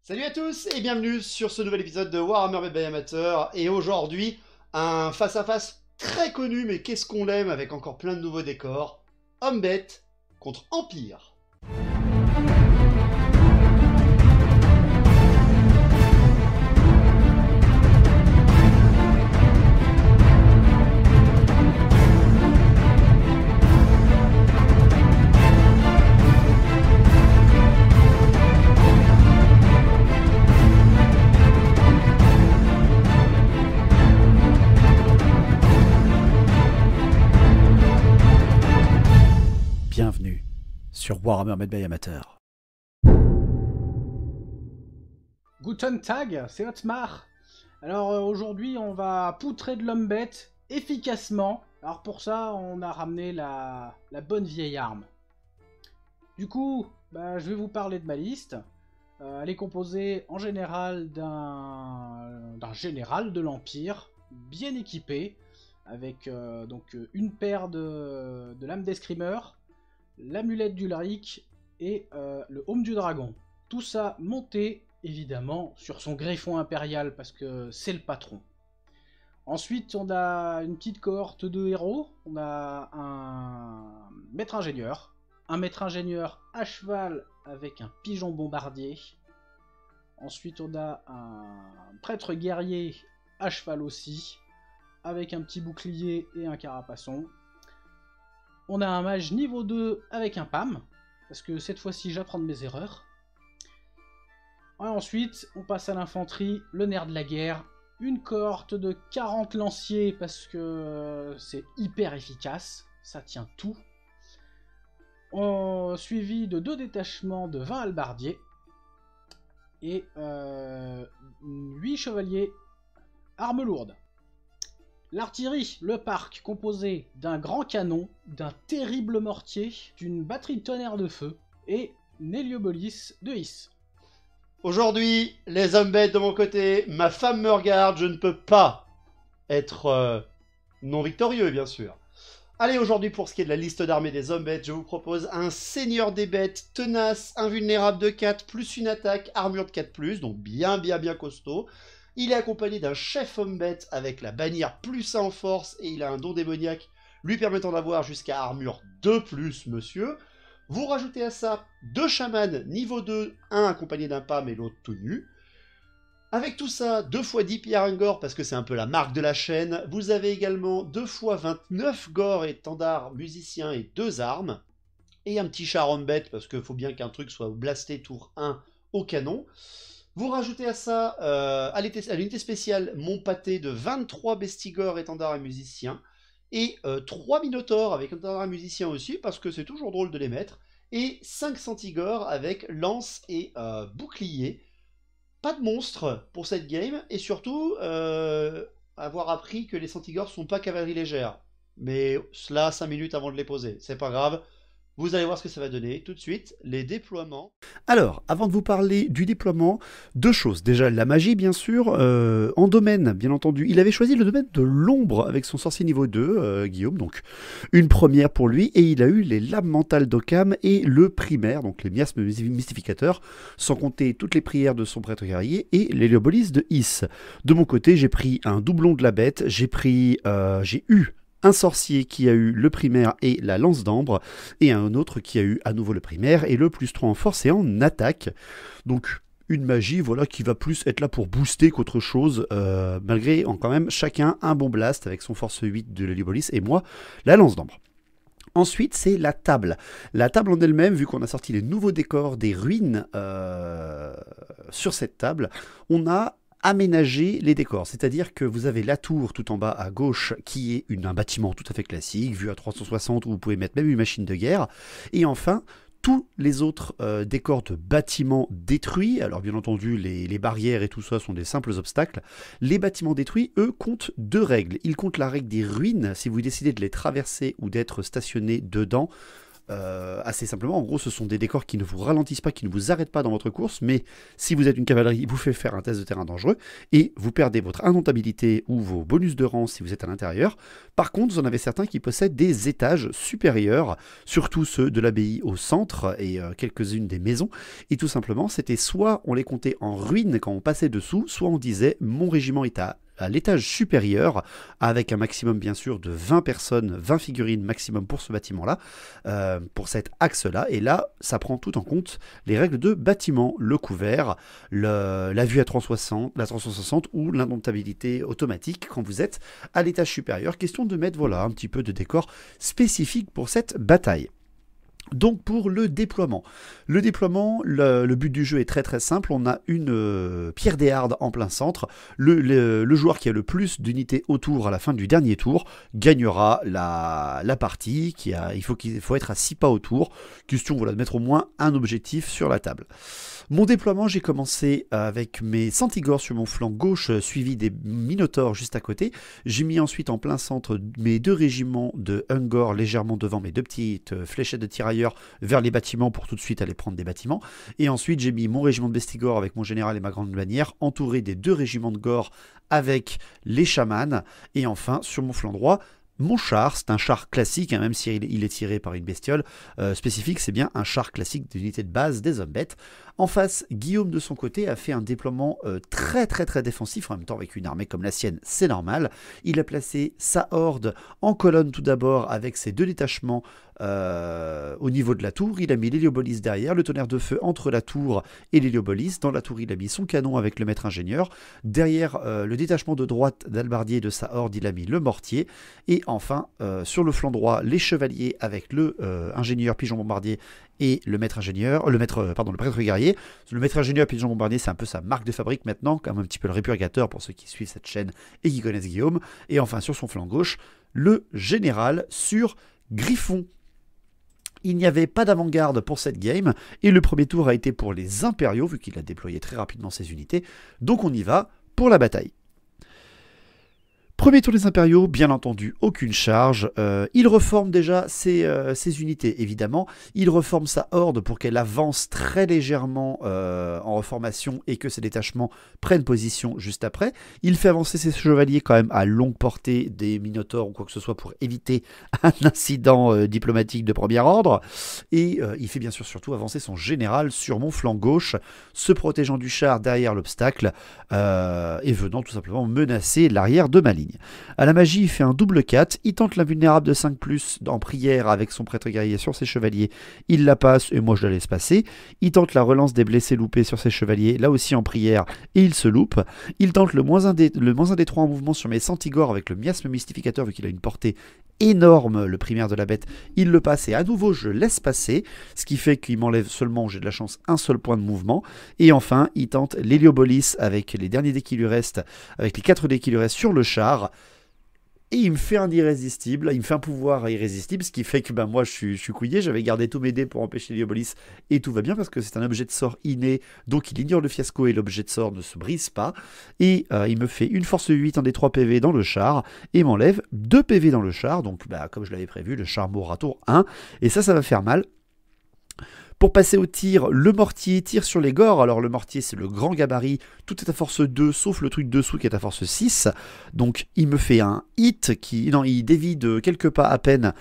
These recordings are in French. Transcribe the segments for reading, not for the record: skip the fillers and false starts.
Salut à tous et bienvenue sur ce nouvel épisode de Warhammer Made by Amateur. Et aujourd'hui, un face-à-face très connu, mais qu'est-ce qu'on l'aime, avec encore plein de nouveaux décors. Humbet contre Empire. Bienvenue sur Warhammer Made by Amateur. Guten Tag, c'est Otmar. Alors aujourd'hui on va poutrer de l'Humbet efficacement. Alors pour ça on a ramené la bonne vieille arme. Du coup, je vais vous parler de ma liste. Elle est composée en général d'un général de l'Empire, bien équipé, avec une paire de lames d'escrimeur, l'amulette d'Ulric et le Haume du Dragon. Tout ça monté, évidemment, sur son griffon impérial, parce que c'est le patron. Ensuite, on a une petite cohorte de héros. On a un maître ingénieur à cheval avec un pigeon bombardier. Ensuite, on a un prêtre guerrier à cheval aussi, avec un petit bouclier et un carapaçon. On a un mage niveau 2 avec un PAM, parce que cette fois-ci j'apprends de mes erreurs. Et ensuite, on passe à l'infanterie, le nerf de la guerre, une cohorte de 40 lanciers, parce que c'est hyper efficace, ça tient tout. Suivi de 2 détachements de 20 halbardiers, et 8 chevaliers armes lourdes. L'artillerie, le parc, composé d'un grand canon, d'un terrible mortier, d'une batterie de tonnerre de feu et Héliobolis de Hys. Aujourd'hui, les Humbet de mon côté, ma femme me regarde, je ne peux pas être non victorieux, bien sûr. Allez, aujourd'hui, pour ce qui est de la liste d'armées des Humbet, je vous propose un seigneur des bêtes, tenace, invulnérable de 4, plus une attaque, armure de 4+, donc bien costaud. Il est accompagné d'un chef Humbet avec la bannière +1 en force et il a un don démoniaque lui permettant d'avoir jusqu'à armure 2+, monsieur. Vous rajoutez à ça 2 chamans niveau 2, un accompagné d'un PAM et l'autre tout nu. Avec tout ça, 2 fois 10 pierres Angor parce que c'est un peu la marque de la chaîne. Vous avez également 2 fois 29 gore et étendards musiciens et 2 armes. Et un petit char Humbet parce qu'il faut bien qu'un truc soit blasté tour 1 au canon. Vous rajoutez à ça, à l'unité spéciale, mon pâté de 23 bestigors, étendards et musiciens, et 3 minotaures avec étendards et musiciens aussi, parce que c'est toujours drôle de les mettre, et 5 centigores avec lance et bouclier. Pas de monstre pour cette game, et surtout, avoir appris que les centigores sont pas cavalerie légère. Mais cela 5 minutes avant de les poser, c'est pas grave. Vous allez voir ce que ça va donner. Tout de suite, les déploiements. Alors, avant de vous parler du déploiement, 2 choses. Déjà, la magie, bien sûr, en domaine, bien entendu. Il avait choisi le domaine de l'ombre avec son sorcier niveau 2, Guillaume, donc une première pour lui, et il a eu les lames mentales d'Occam et le primaire, donc les miasmes mystificateurs, sans compter toutes les prières de son prêtre guerrier et l'héliobolis de Hys. De mon côté, j'ai pris un doublon de la bête, j'ai eu un sorcier qui a eu le primaire et la lance d'ambre, et un autre qui a eu à nouveau le primaire et le +3 en force et en attaque. Donc une magie voilà, qui va plus être là pour booster qu'autre chose, malgré quand même chacun un bon blast avec son force 8 de l'héliobolis et moi la lance d'ambre. Ensuite, c'est la table. La table en elle-même, vu qu'on a sorti les nouveaux décors des ruines sur cette table, on a aménager les décors, c'est-à-dire que vous avez la tour tout en bas à gauche qui est un bâtiment tout à fait classique, vu à 360 où vous pouvez mettre même une machine de guerre, et enfin tous les autres décors de bâtiments détruits. Alors bien entendu les barrières et tout ça sont des simples obstacles. Les bâtiments détruits, eux, comptent 2 règles. Ils comptent la règle des ruines, si vous décidez de les traverser ou d'être stationné dedans, assez simplement. En gros, ce sont des décors qui ne vous ralentissent pas, qui ne vous arrêtent pas dans votre course, mais si vous êtes une cavalerie, vous fait faire un test de terrain dangereux, et vous perdez votre indomptabilité ou vos bonus de rang si vous êtes à l'intérieur. Par contre, vous en avez certains qui possèdent des étages supérieurs, surtout ceux de l'abbaye au centre, et quelques-unes des maisons, et tout simplement, c'était soit on les comptait en ruine quand on passait dessous, soit on disait « mon régiment est à l'étage supérieur, avec un maximum bien sûr de 20 personnes, 20 figurines maximum pour ce bâtiment-là, pour cet axe-là, et là, ça prend tout en compte les règles de bâtiment, le couvert, la vue à 360, la 360 ou l'indomptabilité automatique quand vous êtes à l'étage supérieur, question de mettre voilà, un petit peu de décor spécifique pour cette bataille. Donc pour le déploiement, le but du jeu est très très simple, on a une pierre des hardes en plein centre, le joueur qui a le plus d'unités autour à la fin du dernier tour gagnera la partie, il faut être à 6 pas autour, question voilà, de mettre au moins un objectif sur la table. Mon déploiement, j'ai commencé avec mes Centigores sur mon flanc gauche, suivi des Minotaures juste à côté. J'ai mis ensuite en plein centre mes 2 régiments de Ungor légèrement devant mes 2 petites fléchettes de tirailleurs vers les bâtiments pour tout de suite aller prendre des bâtiments. Et ensuite, j'ai mis mon régiment de Bestigor avec mon général et ma grande bannière, entouré des 2 régiments de Gore avec les chamans. Et enfin, sur mon flanc droit, mon char, c'est un char classique, hein, même s'il est tiré par une bestiole spécifique, c'est bien un char classique d'unité de base des hommes bêtes. En face, Guillaume de son côté a fait un déploiement très défensif, en même temps avec une armée comme la sienne, c'est normal. Il a placé sa horde en colonne tout d'abord avec ses 2 détachements au niveau de la tour. Il a mis l'héliobolus derrière, le tonnerre de feu entre la tour et l'héliobolus. Dans la tour, il a mis son canon avec le maître ingénieur. Derrière le détachement de droite d'Albardier de sa horde, il a mis le mortier. Et enfin, sur le flanc droit, les chevaliers avec le ingénieur pigeon bombardier et le prêtre guerrier. Le maître ingénieur pigeon bombardier, c'est un peu sa marque de fabrique maintenant, comme un petit peu le répurgateur pour ceux qui suivent cette chaîne et qui connaissent Guillaume. Et enfin, sur son flanc gauche, le général sur Griffon. Il n'y avait pas d'avant-garde pour cette game, et le premier tour a été pour les impériaux, vu qu'il a déployé très rapidement ses unités. Donc on y va pour la bataille. Premier tour des impériaux, bien entendu, aucune charge. Il reforme déjà ses unités, évidemment. Il reforme sa horde pour qu'elle avance très légèrement en reformation et que ses détachements prennent position juste après. Il fait avancer ses chevaliers quand même à longue portée des Minotaures ou quoi que ce soit pour éviter un incident diplomatique de premier ordre. Et il fait bien sûr surtout avancer son général sur mon flanc gauche, se protégeant du char derrière l'obstacle et venant tout simplement menacer l'arrière de ma ligne. À la magie, il fait un double 4, il tente l'invulnérable de 5+, en prière avec son prêtre guerrier sur ses chevaliers, il la passe et moi je la laisse passer. Il tente la relance des blessés loupés sur ses chevaliers, là aussi en prière, et il se loupe. Il tente le moins 1 des 3 en mouvement sur mes Centigores avec le miasme mystificateur vu qu'il a une portée énorme, le primaire de la bête, il le passe et à nouveau je laisse passer, ce qui fait qu'il m'enlève seulement, j'ai de la chance, un seul point de mouvement. Et enfin, il tente l'héliobolus avec les derniers dés qui lui restent, avec les 4 dés qui lui restent sur le char. Et il me fait un irrésistible, il me fait un pouvoir irrésistible, ce qui fait que moi je suis couillé, j'avais gardé tous mes dés pour empêcher l'héliobolus et tout va bien parce que c'est un objet de sort inné, donc il ignore le fiasco et l'objet de sort ne se brise pas. Et il me fait une force 8 en des 3 PV dans le char et m'enlève 2 PV dans le char, donc comme je l'avais prévu, le char mourra tour 1, et ça va faire mal. Pour passer au tir, le mortier tire sur les gores. Alors le mortier c'est le grand gabarit, tout est à force 2 sauf le truc dessous qui est à force 6. Donc il me fait un hit il dévie de quelques pas à peine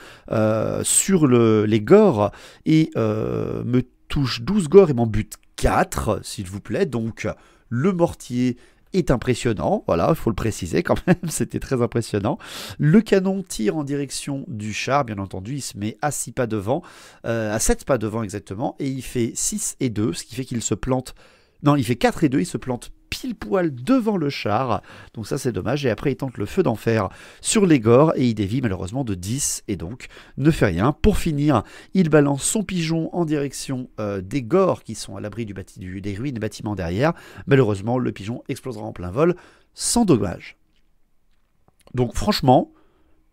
sur les gores et me touche 12 gores et m'en bute 4 s'il vous plaît. Donc le mortier est impressionnant, voilà, il faut le préciser quand même, c'était très impressionnant. Le canon tire en direction du char, bien entendu, il se met à 6 pas devant, à 7 pas devant exactement, et il fait 6 et 2, ce qui fait qu'il se plante, non, il fait 4 et 2, il se plante pile poil devant le char, donc ça c'est dommage, et après il tente le feu d'enfer sur les gores, et il dévie malheureusement de 10, et donc ne fait rien. Pour finir, il balance son pigeon en direction des gores qui sont à l'abri des ruines des bâtiments derrière. Malheureusement, le pigeon explosera en plein vol, sans dommage. Donc franchement,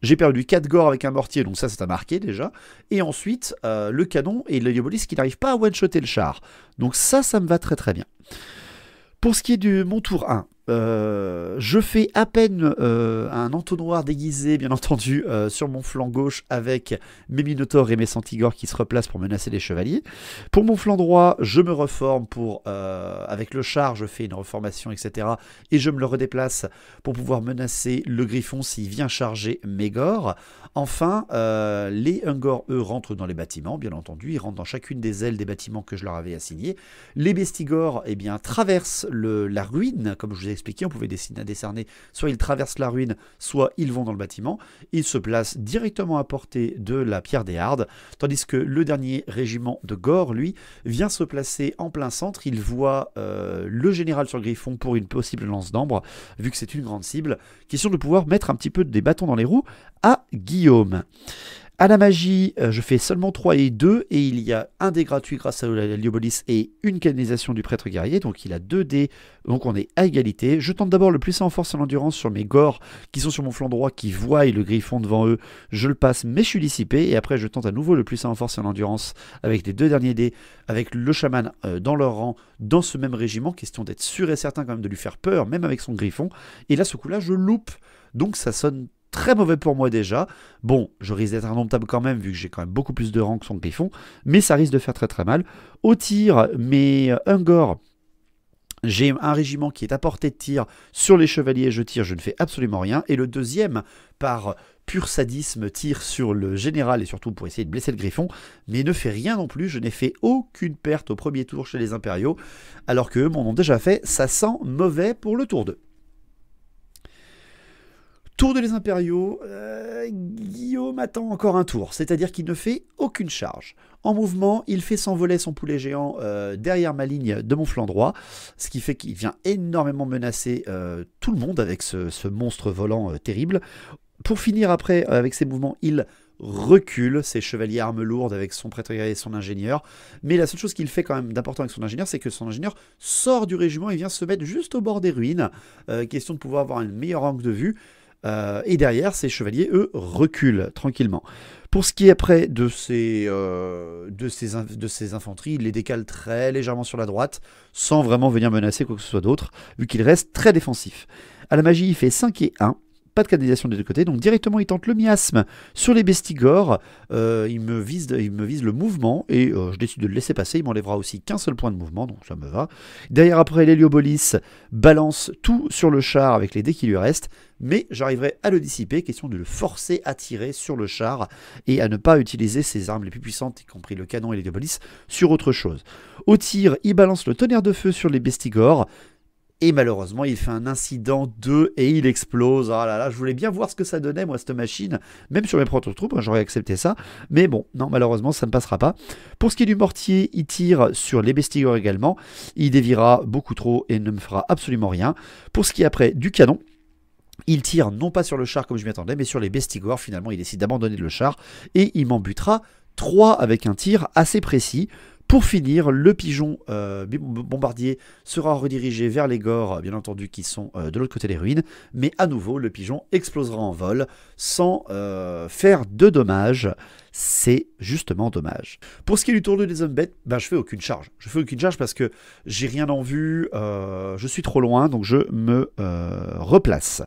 j'ai perdu 4 gores avec un mortier, donc ça c'est à marquer déjà, et ensuite le canon et l'héliobolus qui n'arrivent pas à one-shotter le char, donc ça me va très très bien. Pour ce qui est de mon tour 1, Je fais à peine un entonnoir déguisé, bien entendu, sur mon flanc gauche avec mes Minotaures et mes Centigores qui se replacent pour menacer les chevaliers. Pour mon flanc droit, je me reforme avec le char, je fais une reformation, etc. Et je me le redéplace pour pouvoir menacer le Griffon s'il vient charger Maegor. Enfin, les Ungors, eux, rentrent dans les bâtiments, bien entendu. Ils rentrent dans chacune des ailes des bâtiments que je leur avais assignés. Les Bestigors, eh bien, traversent la ruine, comme je vous ai expliqué, on pouvait décerner, soit ils traversent la ruine, soit ils vont dans le bâtiment. Ils se placent directement à portée de la pierre des Hardes, tandis que le dernier régiment de Gore, lui, vient se placer en plein centre. Il voit le général sur le Griffon pour une possible lance d'ambre, vu que c'est une grande cible. Question de pouvoir mettre un petit peu des bâtons dans les roues à Guillaume. À la magie, je fais seulement 3 et 2, et il y a un dé gratuit grâce à l'Heliopolis et une canalisation du prêtre guerrier, donc il a 2 dés, donc on est à égalité. Je tente d'abord le plus en force et en endurance sur mes Gors qui sont sur mon flanc droit, qui voient le Griffon devant eux, je le passe, mais je suis dissipé, et après je tente à nouveau le plus en force et en endurance avec les 2 derniers dés, avec le chaman dans leur rang, dans ce même régiment, question d'être sûr et certain quand même de lui faire peur, même avec son Griffon, et là ce coup-là je loupe, donc ça sonne très mauvais pour moi déjà. Bon, je risque d'être indomptable quand même, vu que j'ai quand même beaucoup plus de rangs que son Griffon, mais ça risque de faire très très mal. Au tir, mes Ungors, j'ai un régiment qui est à portée de tir sur les chevaliers, je tire, je ne fais absolument rien. Et le deuxième, par pur sadisme, tire sur le général et surtout pour essayer de blesser le Griffon, mais ne fait rien non plus. Je n'ai fait aucune perte au premier tour chez les Impériaux, alors qu'eux m'en ont déjà fait. Ça sent mauvais pour le tour 2. Tour de les Impériaux, Guillaume attend encore un tour, c'est-à-dire qu'il ne fait aucune charge. En mouvement, il fait s'envoler son poulet géant derrière ma ligne de mon flanc droit, ce qui fait qu'il vient énormément menacer tout le monde avec ce monstre volant terrible. Pour finir après, avec ses mouvements, il recule, ses chevaliers armes lourdes avec son prêtre guerrier et son ingénieur. Mais la seule chose qu'il fait quand même d'important avec son ingénieur, c'est que son ingénieur sort du régiment et vient se mettre juste au bord des ruines, question de pouvoir avoir une meilleure angle de vue. Et derrière, ces chevaliers, eux, reculent tranquillement. Pour ce qui est après de ces infanteries, il les décale très légèrement sur la droite, sans vraiment venir menacer quoi que ce soit d'autre, vu qu'il reste très défensif. À la magie, il fait 5 et 1. Pas de canalisation des deux côtés, donc directement il tente le miasme sur les Bestigors. Il me vise le mouvement et je décide de le laisser passer. Il m'enlèvera aussi qu'un seul point de mouvement, donc ça me va. Derrière, après, l'Heliopolis balance tout sur le char avec les dés qui lui restent, mais j'arriverai à le dissiper, question de le forcer à tirer sur le char et à ne pas utiliser ses armes les plus puissantes, y compris le canon et l'Heliopolis, sur autre chose. Au tir, il balance le tonnerre de feu sur les Bestigors. Et malheureusement, il fait un incident 2 et il explose. Ah là là, je voulais bien voir ce que ça donnait, moi, cette machine. Même sur mes proto-troupes, j'aurais accepté ça. Mais bon, non, malheureusement, ça ne passera pas. Pour ce qui est du mortier, il tire sur les Bestigors également. Il déviera beaucoup trop et ne me fera absolument rien. Pour ce qui est après du canon, il tire non pas sur le char comme je m'y attendais, mais sur les Bestigors. Finalement, il décide d'abandonner le char et il m'en butera 3 avec un tir assez précis. Pour finir, le pigeon bombardier sera redirigé vers les Gors, bien entendu, qui sont de l'autre côté des ruines. Mais à nouveau, le pigeon explosera en vol sans faire de dommages. C'est justement dommage. Pour ce qui est du tour 2 des hommes bêtes, ben, je fais aucune charge. Je fais aucune charge parce que j'ai rien en vue, je suis trop loin, donc je me replace.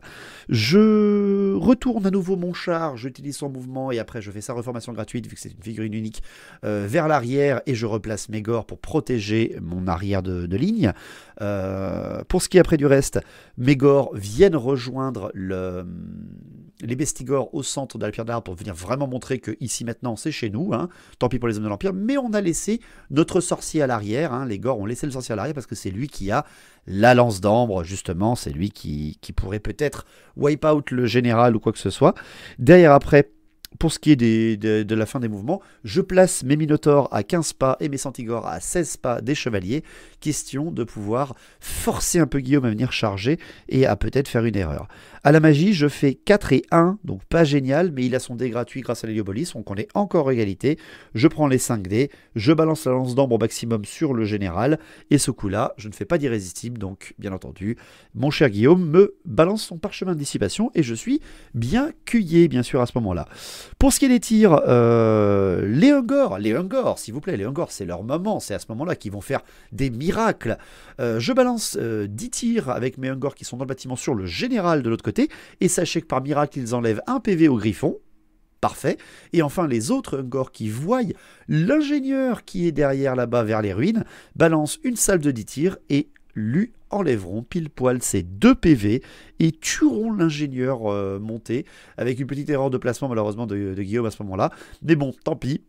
Je retourne à nouveau mon char, j'utilise son mouvement et après je fais sa reformation gratuite, vu que c'est une figurine unique, vers l'arrière et je replace mes Gors pour protéger mon arrière de ligne. Pour ce qui est après du reste, mes Gors viennent rejoindre les Bestigors au centre de la pierre d'arbre pour venir vraiment montrer que ici maintenant c'est chez nous, hein. Tant pis pour les hommes de l'Empire, mais on a laissé notre sorcier à l'arrière, hein. Les Gors ont laissé le sorcier à l'arrière parce que c'est lui qui a la lance d'ambre, justement, c'est lui qui pourrait peut-être wipe out le général ou quoi que ce soit. Derrière après, pour ce qui est de la fin des mouvements, je place mes Minotaures à 15 pas et mes Centigores à 16 pas des chevaliers. Question de pouvoir forcer un peu Guillaume à venir charger et à peut-être faire une erreur. À la magie, je fais 4 et 1, donc pas génial, mais il a son dé gratuit grâce à l'Heliopolis, donc on est encore égalité. Je prends les 5 dés, je balance la lance d'ambre au maximum sur le général, et ce coup-là, je ne fais pas d'irrésistible, donc bien entendu, mon cher Guillaume me balance son parchemin de dissipation, et je suis bien cueillé, bien sûr, à ce moment-là. Pour ce qui est des tirs, les Ungor, s'il vous plaît, les Ungor, c'est leur moment, c'est à ce moment-là qu'ils vont faire des miracles. Je balance 10 tirs avec mes Ungor qui sont dans le bâtiment sur le général de l'autre côté, et sachez que par miracle, ils enlèvent un PV au griffon. Parfait. Et enfin, les autres Ungor qui voient l'ingénieur qui est derrière là-bas vers les ruines, balancent une salve de 10 tirs et lui enlèveront pile poil ses 2 PV et tueront l'ingénieur monté, avec une petite erreur de placement malheureusement de Guillaume à ce moment-là. Mais bon, tant pis.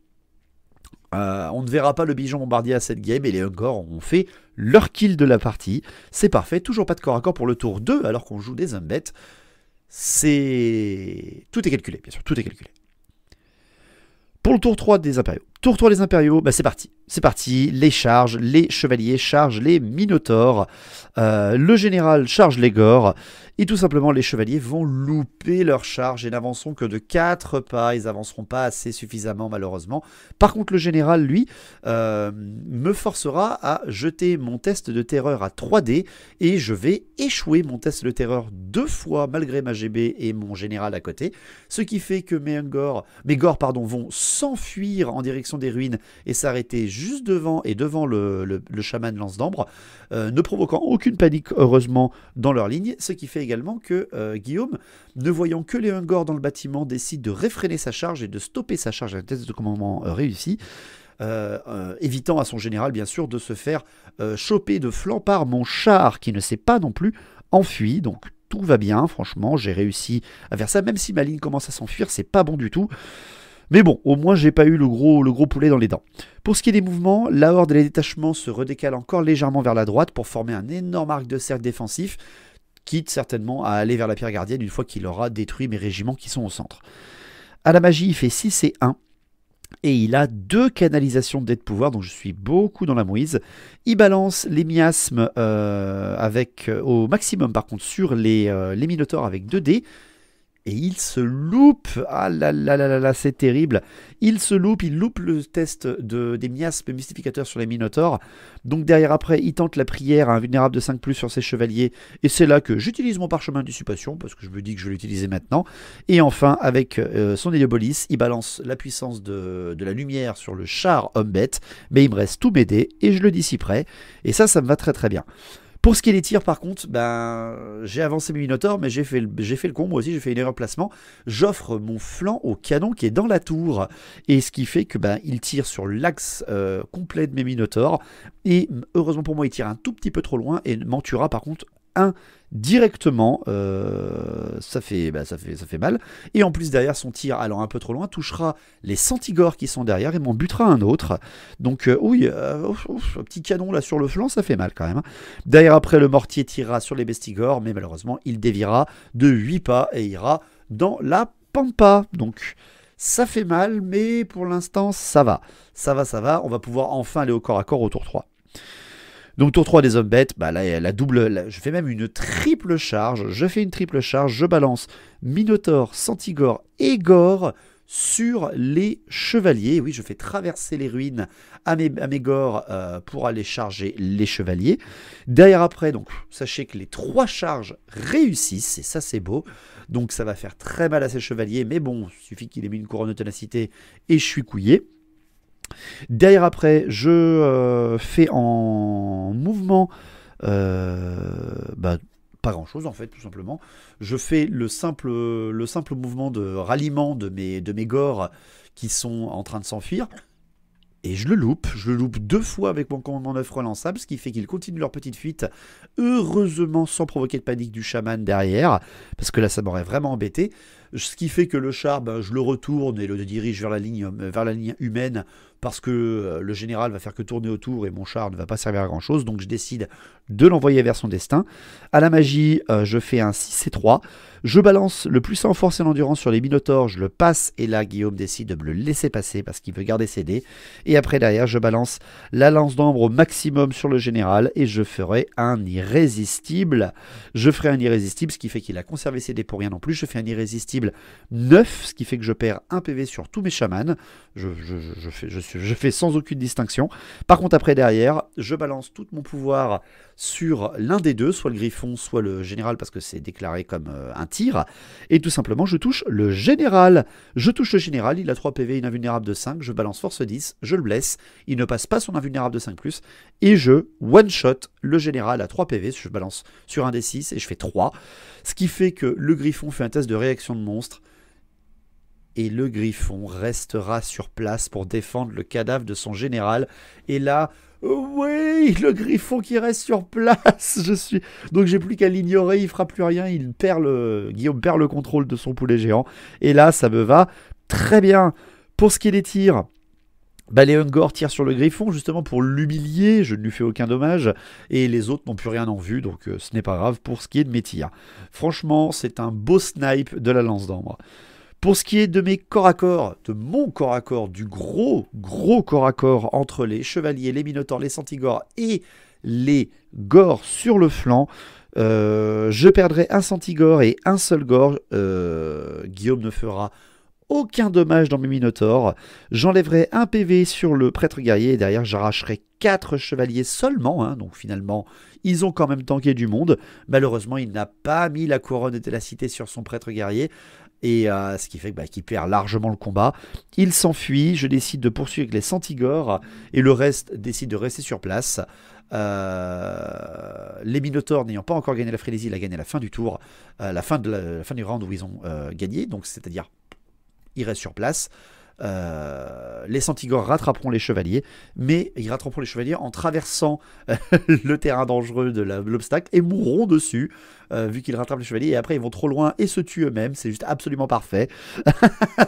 On ne verra pas le Bijon bombardier à cette game et les Ungor ont fait leur kill de la partie. C'est parfait. Toujours pas de corps à corps pour le tour 2 alors qu'on joue des Umbet. Tout est calculé, bien sûr, tout est calculé. Pour le tour 3 des Impériaux. Tour 3 des Impériaux, bah c'est parti. C'est parti, les charges, les chevaliers chargent les minotaures, le général charge les gores, et tout simplement les chevaliers vont louper leur charge et n'avanceront que de 4 pas, ils n'avanceront pas assez suffisamment malheureusement. Par contre le général, lui, me forcera à jeter mon test de terreur à 3D, et je vais échouer mon test de terreur 2 fois malgré ma GB et mon général à côté, ce qui fait que mes gores vont s'enfuir en direction des ruines et s'arrêter juste devant le chaman lance d'ambre, ne provoquant aucune panique heureusement dans leur ligne, ce qui fait également que Guillaume, ne voyant que les Ungor dans le bâtiment, décide de réfréner sa charge et de stopper sa charge à un test de commandement réussi, évitant à son général bien sûr de se faire choper de flanc par mon char qui ne s'est pas non plus enfui, donc tout va bien, franchement j'ai réussi à faire ça, même si ma ligne commence à s'enfuir, c'est pas bon du tout. Mais bon, au moins j'ai pas eu le gros poulet dans les dents. Pour ce qui est des mouvements, la horde et les détachements se redécalent encore légèrement vers la droite pour former un énorme arc de cercle défensif, quitte certainement à aller vers la pierre gardienne une fois qu'il aura détruit mes régiments qui sont au centre. À la magie, il fait 6 et 1. Et il a 2 canalisations de dés de pouvoir, donc je suis beaucoup dans la mouise. Il balance les miasmes au maximum par contre sur les minotaures avec 2 dés. Et il se loupe, ah là là là là, c'est terrible, il loupe le test des miasmes mystificateurs sur les minotaures, donc derrière après il tente la prière à invulnérable de 5+, sur ses chevaliers, et c'est là que j'utilise mon parchemin de dissipation, parce que je me dis que je vais l'utiliser maintenant, et enfin avec son Héliobolis, il balance la puissance de la lumière sur le char Umbet, mais il me reste tous mes dés, et je le dissiperai, et ça me va très très bien. Pour ce qui est des tirs, par contre, j'ai avancé mes minotaures, mais j'ai fait le con, moi aussi, j'ai fait une erreur de placement. J'offre mon flanc au canon qui est dans la tour, et ce qui fait que il tire sur l'axe complet de mes minotaures, et heureusement pour moi, il tire un tout petit peu trop loin, et m'en tuera par contre un directement, ça fait mal, et en plus derrière son tir allant un peu trop loin touchera les Centigores qui sont derrière et m'en butera un autre, donc oui, un petit canon là sur le flanc, ça fait mal quand même. Derrière après le mortier tirera sur les Bestigors, mais malheureusement il déviera de 8 pas et ira dans la pampa, donc ça fait mal, mais pour l'instant ça va, on va pouvoir enfin aller au corps à corps au tour 3. Donc tour 3 des Umbet, là, je fais même une triple charge, je balance Minotaure, Centigore et Gore sur les chevaliers. Oui, je fais traverser les ruines à mes Gores pour aller charger les chevaliers. Derrière après, donc sachez que les 3 charges réussissent, et ça c'est beau. Donc ça va faire très mal à ces chevaliers, mais bon, il suffit qu'il ait mis une couronne de ténacité et je suis couillé. Derrière après, je fais en mouvement pas grand chose en fait, tout simplement. Je fais le simple mouvement de ralliement de mes Gores qui sont en train de s'enfuir. Et je le loupe 2 fois avec mon commandement 9 relançable, ce qui fait qu'ils continuent leur petite fuite, heureusement sans provoquer de panique du chaman derrière, parce que là ça m'aurait vraiment embêté. Ce qui fait que le char, je le retourne et le dirige vers la ligne humaine, parce que le général va faire que tourner autour et mon char ne va pas servir à grand chose, donc je décide de l'envoyer vers son destin. À la magie, je fais un 6 et 3, je balance le plus en force et l'endurance sur les minotaures, je le passe, et là Guillaume décide de me le laisser passer parce qu'il veut garder ses dés, et après derrière je balance la lance d'ambre au maximum sur le général, et je ferai un irrésistible, ce qui fait qu'il a conservé ses dés pour rien non plus, je fais un irrésistible cible 9, ce qui fait que je perds 1 PV sur tous mes chamans. Je fais sans aucune distinction. Par contre, après, derrière, je balance tout mon pouvoir sur l'un des deux, soit le griffon, soit le général, parce que c'est déclaré comme un tir. Et tout simplement, je touche le général. Je touche le général, il a 3 PV, une invulnérable de 5, je balance force 10, je le blesse, il ne passe pas son invulnérable de 5+, et je one-shot le général à 3 PV, je balance sur un des 6 et je fais 3. Ce qui fait que le griffon fait un test de réaction de monstre, et le griffon restera sur place pour défendre le cadavre de son général. Et là, oui, le griffon qui reste sur place. Donc j'ai plus qu'à l'ignorer, il fera plus rien. Guillaume perd le contrôle de son poulet géant. Et là, ça me va très bien. Pour ce qui est des tirs, les Ungor tirent sur le griffon justement pour l'humilier. Je ne lui fais aucun dommage. Et les autres n'ont plus rien en vue, donc ce n'est pas grave pour ce qui est de mes tirs. Franchement, c'est un beau snipe de la lance d'ambre. Pour ce qui est de mes corps à corps, de mon corps à corps, du gros corps à corps entre les chevaliers, les minotaures, les centigores et les gores sur le flanc, je perdrai un centigore et un seul gore. Guillaume ne fera aucun dommage dans mes minotaures. J'enlèverai un PV sur le prêtre guerrier et derrière j'arracherai 4 chevaliers seulement. Donc finalement, ils ont quand même tanké du monde. Malheureusement, il n'a pas mis la couronne de télacité sur son prêtre guerrier. Et ce qui fait qu'il perd largement le combat. Il s'enfuit, je décide de poursuivre avec les centigores et le reste décide de rester sur place. Les minotaures n'ayant pas encore gagné la frénésie, il a gagné à la fin du tour, la fin du round où ils ont gagné, donc c'est-à-dire ils restent sur place. Les centigores rattraperont les chevaliers, mais ils rattraperont les chevaliers en traversant le terrain dangereux de l'obstacle et mourront dessus, vu qu'ils rattrapent les chevaliers, et après ils vont trop loin et se tuent eux-mêmes. C'est juste absolument parfait.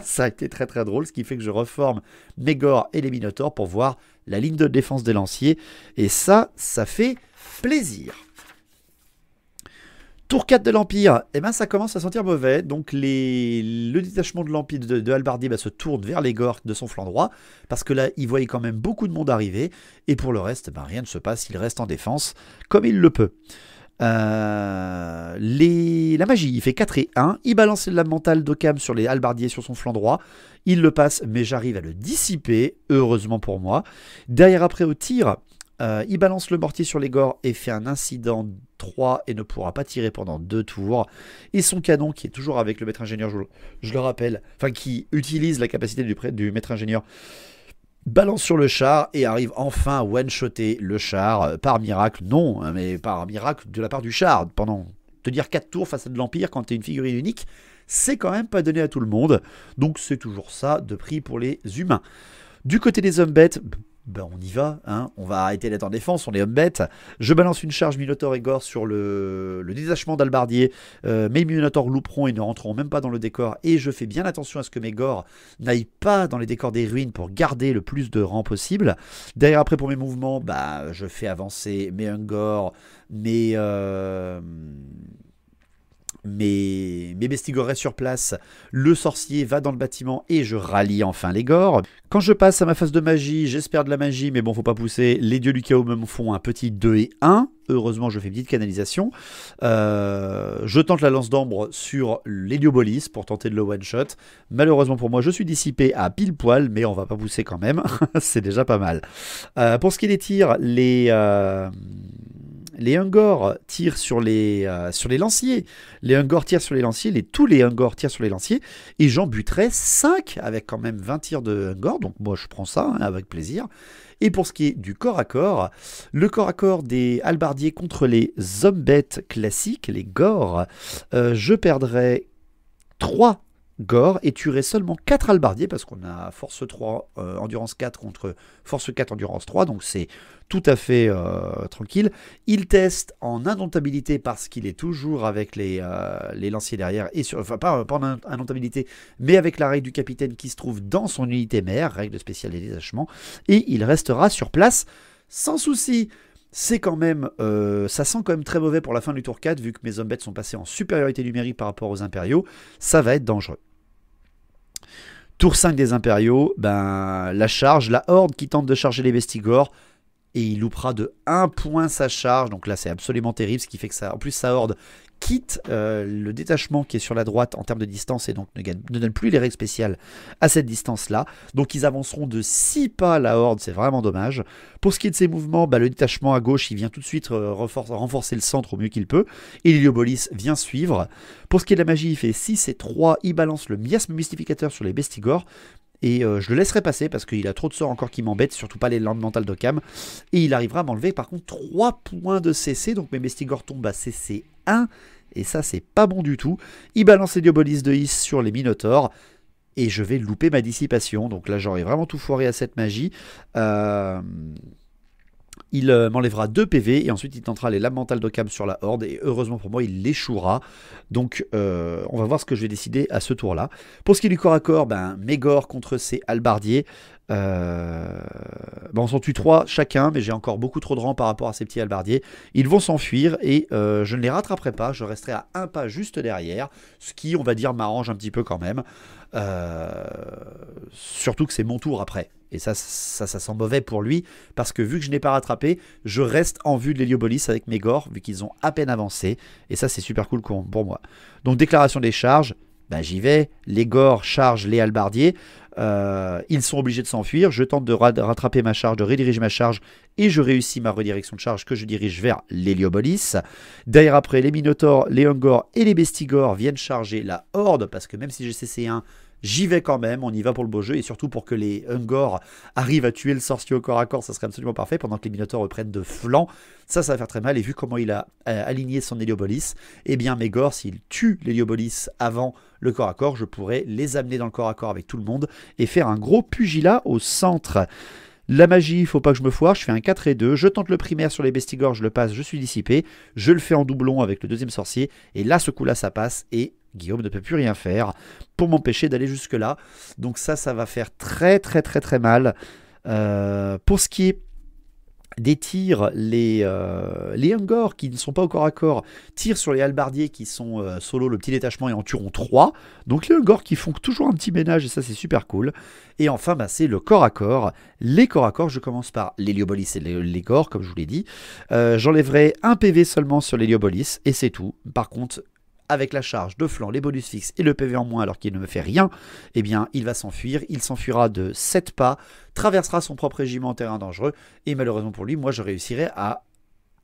Ça a été très très drôle, ce qui fait que je reforme mes gores et les minotaures pour voir la ligne de défense des lanciers, et ça fait plaisir. Tour 4 de l'Empire, ça commence à sentir mauvais. Donc le détachement de l'Empire de Halbardier se tourne vers les gores de son flanc droit, parce que là, il voyait quand même beaucoup de monde arriver. Et pour le reste, rien ne se passe, il reste en défense comme il le peut. La magie, il fait 4 et 1. Il balance le lame mentale d'Occam sur les halbardiers sur son flanc droit. Il le passe, mais j'arrive à le dissiper, heureusement pour moi. Derrière, après, au tir, il balance le mortier sur les gores et fait un incident 3 et ne pourra pas tirer pendant 2 tours. Et son canon, qui est toujours avec le maître ingénieur, je le rappelle, qui utilise la capacité du maître ingénieur, balance sur le char et arrive enfin à one-shotter le char par miracle. Non, mais par miracle de la part du char. Pendant, te dire 4 tours face à de l'Empire quand tu es une figurine unique, c'est quand même pas donné à tout le monde. Donc c'est toujours ça de prix pour les humains. Du côté des hommes bêtes, on y va, on va arrêter d'être en défense, on est homme bête. Je balance une charge Minotaur et Gore sur le détachement d'Halbardier. Mes Minotaurs louperont et ne rentreront même pas dans le décor. Et je fais bien attention à ce que mes Gore n'aillent pas dans les décors des ruines pour garder le plus de rangs possible. Derrière, après, pour mes mouvements, je fais avancer mes Ungor, mes bestigores restent sur place, le sorcier va dans le bâtiment et je rallie enfin les gores. Quand je passe à ma phase de magie, j'espère de la magie, mais bon, faut pas pousser. Les dieux du chaos me font un petit 2 et 1. Heureusement, je fais une petite canalisation. Je tente la lance d'ambre sur l'Héliobolis pour tenter de le one-shot. Malheureusement pour moi, je suis dissipé à pile poil, mais on va pas pousser quand même. C'est déjà pas mal. Pour ce qui est des tirs, les Ungor tirent sur les lanciers. Les Ungor tirent sur les lanciers. Tous les Ungor tirent sur les lanciers. Et j'en buterai 5 avec quand même 20 tirs de Ungor. Donc moi je prends ça avec plaisir. Et pour ce qui est du corps à corps, le corps à corps des halbardiers contre les hommes bêtes classiques, les gores, je perdrai 3 gore et tuerai seulement 4 halbardiers parce qu'on a force 3, endurance 4 contre force 4, endurance 3, donc c'est tout à fait tranquille. Il teste en indomptabilité parce qu'il est toujours avec les lanciers derrière, et pas en indomptabilité, mais avec la règle du capitaine qui se trouve dans son unité mère, règle spéciale des détachements, et il restera sur place sans souci. C'est quand même, ça sent quand même très mauvais pour la fin du tour 4, vu que mes hommes bêtes sont passés en supériorité numérique par rapport aux impériaux. Ça va être dangereux. Tour 5 des impériaux, la charge, la horde qui tente de charger les bestigores, et il loupera de 1 point sa charge. Donc là, c'est absolument terrible, ce qui fait que ça, en plus, sa horde quitte le détachement qui est sur la droite en termes de distance et donc ne donne plus les règles spéciales à cette distance-là. Donc ils avanceront de 6 pas la horde, c'est vraiment dommage. Pour ce qui est de ses mouvements, le détachement à gauche, il vient tout de suite renforcer le centre au mieux qu'il peut. Et l'Héliopolis vient suivre. Pour ce qui est de la magie, il fait 6 et 3, il balance le miasme mystificateur sur les bestigors. Et je le laisserai passer parce qu'il a trop de sorts encore qui m'embêtent, surtout pas les landes mentales d'Occam. Et il arrivera à m'enlever par contre 3 points de CC, donc mes bestigors tombent à CC 1. Et ça, c'est pas bon du tout. Il balance l'Héliopolis de Is sur les Minotaures. Et je vais louper ma dissipation. Donc là, j'aurais vraiment tout foiré à cette magie. Il m'enlèvera 2 PV et ensuite il tentera les lames mentales d'Occam sur la horde et heureusement pour moi il l'échouera. Donc on va voir ce que je vais décider à ce tour là. Pour ce qui est du corps à corps, Mégor contre ses halbardiers. On s'en tue 3 chacun, mais j'ai encore beaucoup trop de rangs par rapport à ces petits halbardiers. Ils vont s'enfuir et je ne les rattraperai pas, je resterai à 1 pas juste derrière, ce qui on va dire m'arrange un petit peu quand même. Surtout que c'est mon tour après. Et ça sent mauvais pour lui, parce que vu que je n'ai pas rattrapé, je reste en vue de l'Héliopolis avec Mégor, vu qu'ils ont à peine avancé. Et ça, c'est super cool pour moi. Donc, déclaration des charges, j'y vais. Les Gors chargent les halbardiers. Ils sont obligés de s'enfuir. Je tente de rattraper ma charge, de rediriger ma charge, et je réussis ma redirection de charge que je dirige vers l'Héliopolis. Derrière après, les Minotaures, les Ungors et les Bestigors viennent charger la horde, parce que même si j'ai CC1, j'y vais quand même, on y va pour le beau jeu, et surtout pour que les Ungors arrivent à tuer le sorcier au corps à corps, ça serait absolument parfait, pendant que les Minotaures reprennent de flanc. Ça va faire très mal, et vu comment il a aligné son Héliopolis, Mégor, s'il tue l'Héliopolis avant le corps à corps, je pourrais les amener dans le corps à corps avec tout le monde, et faire un gros pugilat au centre. La magie, il faut pas que je me foire, je fais un 4 et 2, je tente le primaire sur les bestigors, je le passe, je suis dissipé, je le fais en doublon avec le deuxième sorcier, et là, ce coup-là, ça passe, et Guillaume ne peut plus rien faire pour m'empêcher d'aller jusque-là. Donc ça va faire très très très très mal. Pour ce qui est des tirs, les Ungors qui ne sont pas au corps à corps tirent sur les halbardiers qui sont solo le petit détachement et en tueront 3. Donc les Ungors qui font toujours un petit ménage et ça c'est super cool. Et enfin c'est le corps à corps. Les corps à corps, je commence par l'Héliopolis et les Gors comme je vous l'ai dit. J'enlèverai un PV seulement sur l'Héliopolis et c'est tout. Par contre, avec la charge de flanc, les bonus fixes et le PV en moins alors qu'il ne me fait rien, il va s'enfuir. Il s'enfuira de 7 pas, traversera son propre régiment en terrain dangereux et malheureusement pour lui, moi je réussirai à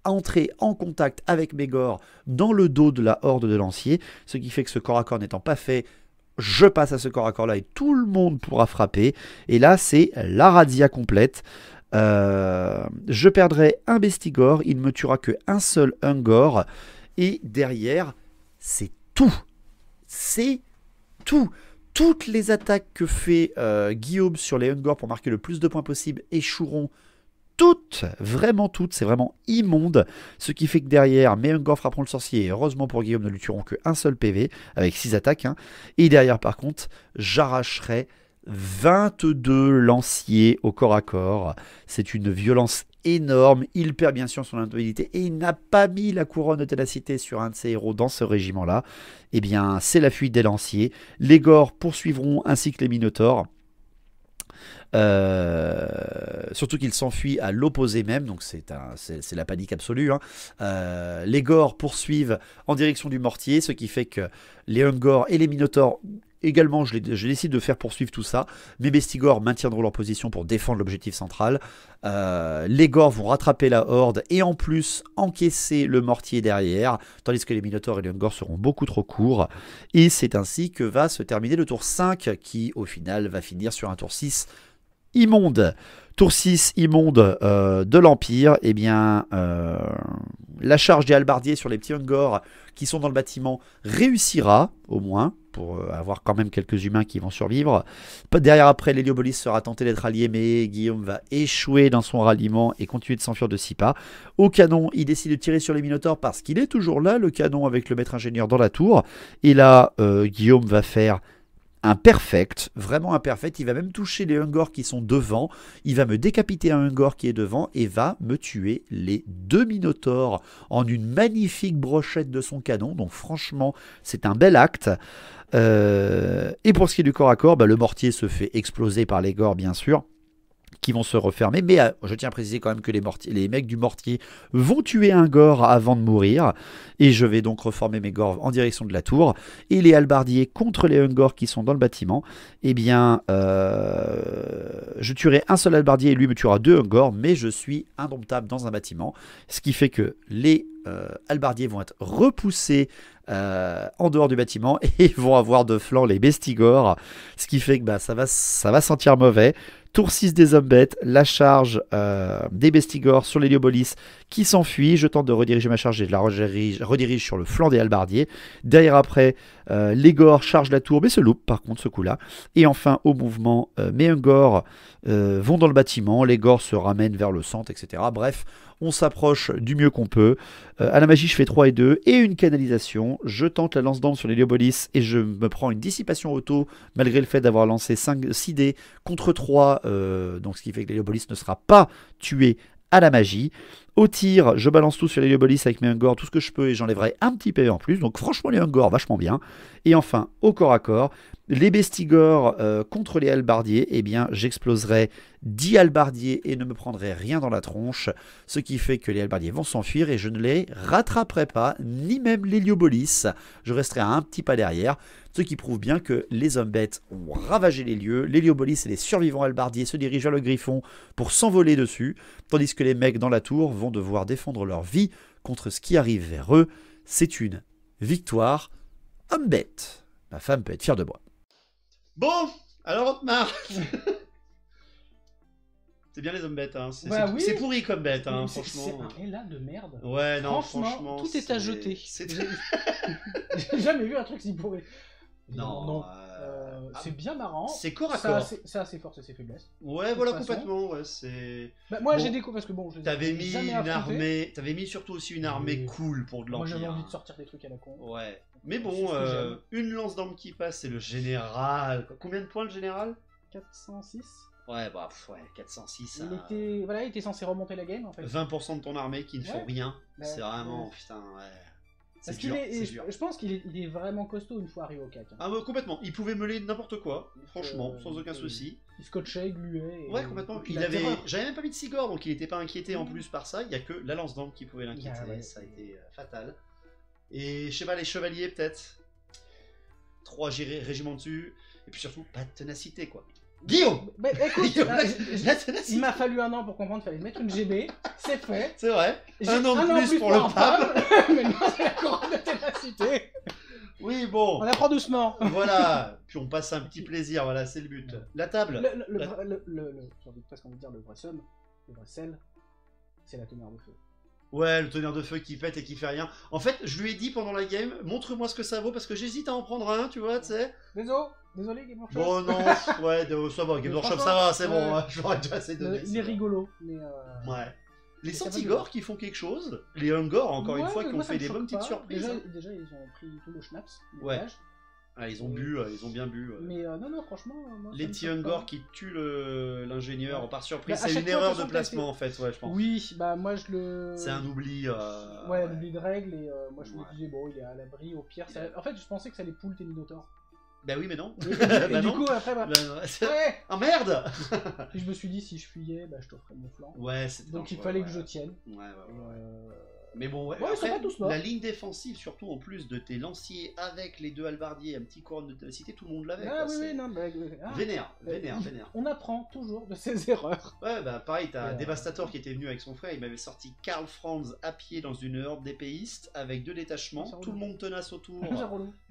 entrer en contact avec Mégor dans le dos de la horde de lanciers, ce qui fait que ce corps à corps n'étant pas fait, je passe à ce corps à corps là et tout le monde pourra frapper. Et là, c'est la razzia complète. Je perdrai un Bestigor, il ne me tuera que un seul Ungor et derrière, c'est tout. C'est tout. Toutes les attaques que fait Guillaume sur les Ungors pour marquer le plus de points possible échoueront. Toutes, vraiment toutes, c'est vraiment immonde. Ce qui fait que derrière, mes Ungors frapperont le sorcier. Et heureusement pour Guillaume, ne lui tueront qu'un seul PV, avec 6 attaques. Et derrière, par contre, j'arracherai 22 lanciers au corps à corps. C'est une violence énorme. Il perd bien sûr son indomitabilité et il n'a pas mis la couronne de ténacité sur un de ses héros dans ce régiment-là. C'est la fuite des lanciers. Les Gors poursuivront ainsi que les Minotaures. Surtout qu'il s'enfuit à l'opposé même, donc c'est la panique absolue. Les Gors poursuivent en direction du mortier, ce qui fait que les Ungors et les Minotaures également, je décide de faire poursuivre tout ça. Mes Bestigors maintiendront leur position pour défendre l'objectif central. Les Gors vont rattraper la horde et en plus encaisser le mortier derrière, tandis que les Minotaures et les Ungors seront beaucoup trop courts. Et c'est ainsi que va se terminer le tour 5, qui au final va finir sur un tour 6 immonde. Tour 6 immonde de l'Empire. La charge des halbardiers sur les petits Ungors qui sont dans le bâtiment réussira, au moins, pour avoir quand même quelques humains qui vont survivre. Derrière après, l'Héliopolis sera tenté d'être allié, mais Guillaume va échouer dans son ralliement et continuer de s'enfuir de 6 pas. Au canon, il décide de tirer sur les Minotaures parce qu'il est toujours là, le canon avec le maître ingénieur dans la tour. Et là, Guillaume va faire un perfect, vraiment un perfect. Il va même toucher les Ungors qui sont devant. Il va me décapiter un Ungor qui est devant et va me tuer les 2 Minotaures en une magnifique brochette de son canon. Donc franchement, c'est un bel acte. Et pour ce qui est du corps à corps, le mortier se fait exploser par les Gors, bien sûr, qui vont se refermer, mais je tiens à préciser quand même que les mecs du mortier vont tuer un gore avant de mourir, et je vais donc reformer mes gores en direction de la tour, et les halbardiers contre les Ungors qui sont dans le bâtiment, eh bien, je tuerai un seul halbardier et lui me tuera 2 Ungors, mais je suis indomptable dans un bâtiment, ce qui fait que les halbardiers vont être repoussés en dehors du bâtiment et vont avoir de flanc les bestigors, ce qui fait que bah, ça va sentir mauvais. Tour 6 des hommes bêtes, la charge des bestigors sur l'héliobolis qui s'enfuit. Je tente de rediriger ma charge et je la redirige sur le flanc des halbardiers. Derrière après, les gors chargent la tour mais se loupent par contre ce coup-là. Et enfin au mouvement, mes Ungors vont dans le bâtiment, les gors se ramènent vers le centre, etc. Bref, on s'approche du mieux qu'on peut. À la magie, je fais 3 et 2 et une canalisation. Je tente la lance d'armes sur l'héliobolis et je me prends une dissipation auto malgré le fait d'avoir lancé 6 dés contre 3. Donc ce qui fait que l'héliobolis ne sera pas tué à la magie. Au tir, je balance tout sur l'héliobolis avec mes Ungors, tout ce que je peux, et j'enlèverai un petit PV en plus. Donc franchement, les Ungors, vachement bien. Et enfin, au corps à corps, les bestigors contre les halbardiers, eh bien, j'exploserai 10 halbardiers et ne me prendrai rien dans la tronche. Ce qui fait que les halbardiers vont s'enfuir et je ne les rattraperai pas, ni même l'héliobolis. Je resterai à un petit pas derrière. Ce qui prouve bien que les hommes bêtes ont ravagé les lieux. L'héliobolis et les survivants halbardiers se dirigent vers le griffon pour s'envoler dessus, tandis que les mecs dans la tour vont devoir défendre leur vie contre ce qui arrive vers eux. C'est une victoire homme bête. Ma femme peut être fière de moi. Bon, alors Otmar. C'est bien les hommes bêtes, hein. Oui. C'est pourri comme bête, hein, franchement. C'est un hélas de merde. Ouais, non, franchement tout est à jeter. C'est J'ai jamais vu un truc si pourri. Non. C'est bien marrant. C'est corps à corps. Ça, c'est force et ses faiblesses. Ouais, voilà, complètement. Ouais, c'est. Bah, moi, bon, j'ai découvert parce que bon, je t'avais mis une armée. T'avais mis surtout aussi une armée cool pour de l'Empire. Moi, j'avais envie de sortir des trucs à la con. Ouais. Mais bon, une lance d'armes qui passe, c'est le général. Combien de points le général? 406. Ouais, bah, ouais, 406. Il était censé remonter la game en fait. 20% de ton armée qui ne font rien. Bah, c'est vraiment, putain, ouais. Parce qu'il est, je pense qu'il est vraiment costaud une fois arrivé au CAC. Hein. Ah, bah, complètement. Il pouvait meuler n'importe quoi, franchement, sans aucun souci. Il scotchait, il gluait. Ouais, complètement. J'avais même pas mis de Sigor, donc il était pas inquiété en plus par ça. Il y a que la lance d'armes qui pouvait l'inquiéter. Ouais, ça a été fatal. Et je sais pas, les chevaliers peut-être. 3 régiments dessus. Et puis surtout, pas de ténacité quoi. Guillaume, bah, écoute, il m'a fallu un an pour comprendre qu'il fallait mettre une GB, c'est fait. C'est vrai. Un an de plus pour le pape. Maintenant, c'est la couronne de ténacité. Oui, bon. On apprend doucement. Voilà. Puis on passe un petit plaisir, voilà, c'est le but. La table. J'ai envie presque envie de dire le vrai somme, le vrai sel, c'est la tonnerre de feu. Ouais, le tonnerre de feu qui pète et qui fait rien. En fait, je lui ai dit pendant la game, montre-moi ce que ça vaut parce que j'hésite à en prendre un, tu vois, tu sais. Désolé, Game Workshop. Bon, non, ouais, ça va, Game Workshop, ça va, c'est bon, hein, je l'aurais déjà assez donné. Il est rigolo, mais. Ouais. Les Santigors qui font quelque chose, les Ungors, encore une fois, qui ont fait des bonnes petites surprises. Déjà, ils ont pris tout le schnapps. Ouais. Ah, ils ont bu, ils ont bien bu. Mais non, franchement. Moi, les petits Ungors qui tuent l'ingénieur par surprise, c'est une erreur de placement en fait, ouais, je pense. Oui, bah moi je le. C'est un oubli. Ouais, un oubli de règles et moi je me disais, bon, il est à l'abri, au pire. En fait, je pensais que ça allait pull Ténidotor. Bah oui, mais non. Et du coup, après, ouais. Oh merde. Et je me suis dit, si je fuyais, bah je t'offrais mon flanc. Ouais, c'était. Donc il fallait que je tienne. Ouais. Mais bon, ouais, après, la ligne défensive, surtout en plus de tes lanciers avec les 2 halbardiers, un petit couronne de ténacité, tout le monde l'avait. Ah oui, non, bah, vénère. On apprend toujours de ses erreurs. Ouais, bah pareil, t'as Devastator qui était venu avec son frère, il m'avait sorti Karl Franz à pied dans une horde d'épéistes avec 2 détachements, tout le monde tenace autour.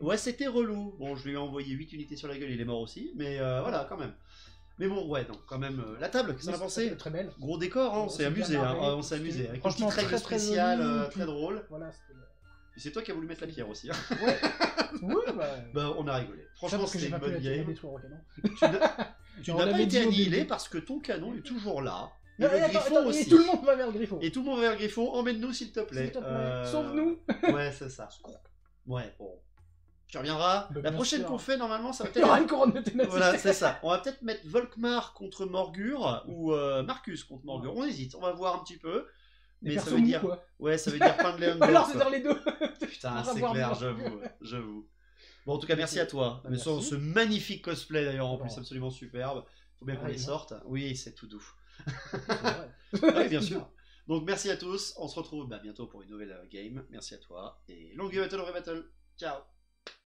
Ouais, c'était relou. Bon, je lui ai envoyé 8 unités sur la gueule, il est mort aussi, mais voilà, quand même. Mais bon, ouais, donc quand même, la table, qu'est-ce qu'on a pensé? Très belle. Gros décor, hein, on s'est amusé, on s'est amusé. Avec une petite règle spéciale, très drôle. Voilà, et c'est toi qui as voulu mettre la pierre aussi. Hein. Ouais. Oui, bah on a rigolé. Franchement, c'était une bonne game. Tu n'as pas été annihilé parce que ton canon est toujours là. Et le griffon aussi. Et tout le monde va vers le griffon. Et tout le monde va vers le griffon. Emmène-nous s'il te plaît. Sauve-nous. Ouais, c'est ça. Ouais, bon. Tu reviendras. La prochaine qu'on fait, normalement, ça va peut-être. Il y aura une couronne de ténacité. Voilà, c'est ça. On va peut-être mettre Volkmar contre Morgur ou Marcus contre Morgur. On hésite, on va voir un petit peu. Mais ça veut dire. Quoi. Ouais, ça veut dire fin de Léon. Alors, c'est dans les deux. Putain, c'est clair, j'avoue. Bon, en tout cas, merci à toi. Ce magnifique cosplay d'ailleurs, en plus, absolument superbe. Faut bien qu'on Ouais, les non. sorte. Oui, c'est tout doux. C'est vrai. Oui, bien sûr. Donc merci à tous. On se retrouve bientôt pour une nouvelle game. Merci à toi. Et longue battle, vrai battle. Ciao.